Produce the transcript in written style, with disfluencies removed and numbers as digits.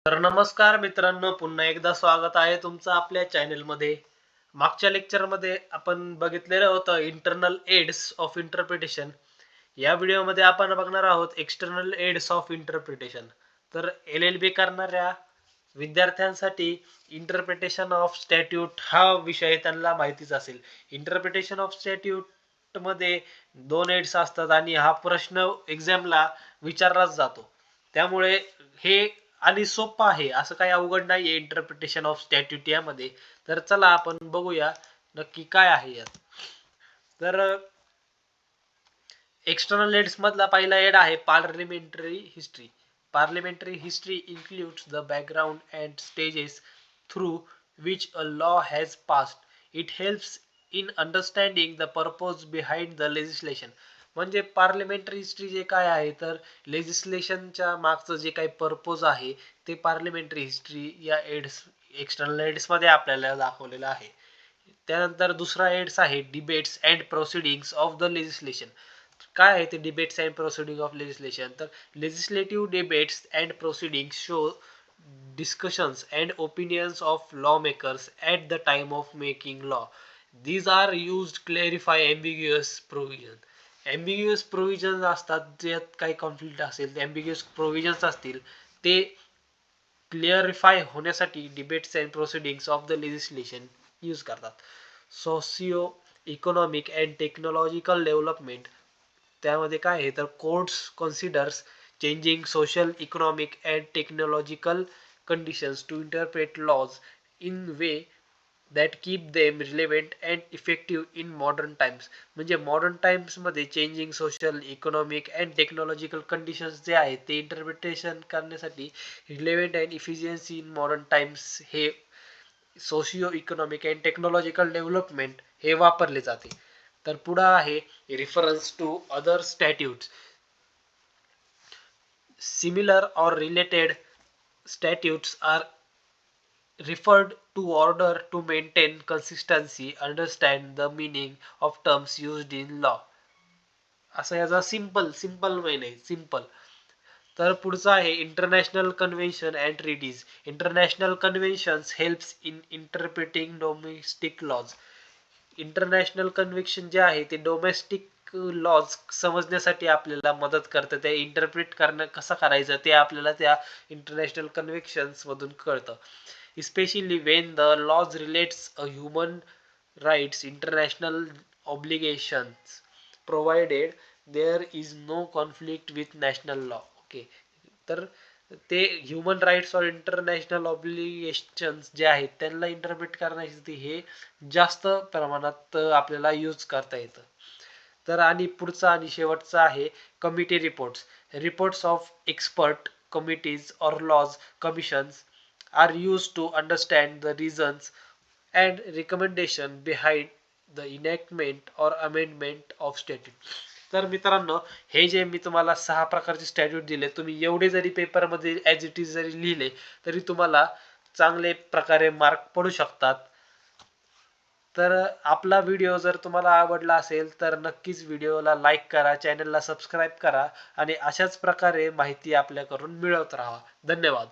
तर नमस्कार मित्रांनो, पुन्हा एकदा स्वागत आहे तुमचं आपल्या चॅनलमध्ये. मागच्या लेक्चरमध्ये आपण बघितलेलं होतं इंटरनल एड्स ऑफ इंटरप्रिटेशन. या व्हिडिओमध्ये आपण बघणार आहोत एक्सटर्नल एड्स ऑफ इंटरप्रिटेशन. तर LLB करणाऱ्या विद्यार्थ्यांसाठी इंटरप्रिटेशन ऑफ स्टॅट्यूट हा विषय त्यांना माहितीच असेल. इंटरप्रिटेशन ऑफ स्टॅट्यूट मध्ये 2 एड्स असतात आणि हा प्रश्न एक्झामला विचारलाच जातो. त्यामुळे हे आणि सोपं आहे, असं काही अवघड नाहीये इंटरप्रिटेशन ऑफ स्टॅट्यूट यामध्ये. तर चला आपण बघूया नक्की काय आहे यात. तर एक्सटर्नल एड्स मधला पहिला एड आहे parliamentary history. Parliamentary history includes the background and stages through which a law has passed. It helps in understanding the purpose behind the legislation. म्हणजे पार्लिमेंटरी हिस्ट्री जे काय आहे तर लेजिस्लेशनच्या मागचं जे काही पर्पज आहे ते पार्लिमेंटरी हिस्ट्री या एड्स एक्सटर्नल एड्स मध्ये आपल्याला दाखवलेलं आहे. त्यानंतर दुसरा एड्स आहे debates and proceedings of the legislation. काय आहे ते debates and proceeding of legislation? तर legislative debates and proceedings show discussions and opinions of lawmakers at the time of making law. These are used to clarify ambiguous provision. Ambiguous provisions असतात ज्यात काही conflict असेल, ambiguous provisions असतील ते clarify होण्यासाठी debates and proceedings of the legislation use करतात. Socio economic and technological development. त्यामध्ये काय आहे तर courts considers changing social, economic and technological conditions to interpret laws in way that keep them relevant and effective in modern times. म्हणजे modern times मध्ये changing social, economic and technological conditions जे आहेत ते interpretation करण्यासाठी relevant and efficiency in modern times हे socio economic and technological development हे वापरले जाते. तर पुढे आहे reference to other statutes. Similar or related statutes are referred to order to maintain consistency, understand the meaning of terms used in law. असं याचा simple main आहे, सिंपल. तर पुढचा आहे international convention and treaties. International conventions helps in interpreting domestic laws. International convention जे आहे ते domestic lodge समजण्यासाठी आपल्याला मदत करतं. ते इंटरप्रिट करणं कसं करायचं ते आपल्याला त्या इंटरनॅशनल कन्व्हेन्शन्स मधून कळतं. Especially when the laws relates a human rights, international obligations provided there is no conflict with national law. Okay, तर ते ह्युमन राईट्स और इंटरनॅशनल ऑब्लिगेशन्स जे आहेत त्यांना इंटरप्रिट करण्यासाठी हे जास्त प्रमाणात आपल्याला यूज करता येतं. तर आणि पुढचा आणि शेवटचा आहे committee reports. Reports of expert committees और laws commissions are use to understand the reasons and recommendation behind the enactment और अमेंडमेंट ऑफ स्टॅट्यूट. तर मित्रांनो, हे जे मी तुम्हाला 6 प्रकारचे स्टॅट्यूट दिले, तुम्ही एवढे जरी पेपरमध्ये ॲज इट इज जरी लिहिले तरी तुम्हाला चांगले प्रकारे मार्क पडू शकतात. तर आपला व्हिडिओ जर तुम्हाला आवडला असेल तर नक्कीच व्हिडिओला लाईक करा, चॅनलला सबस्क्राईब करा आणि अशाच प्रकारे माहिती आपल्याकडून मिळवत राहा. धन्यवाद.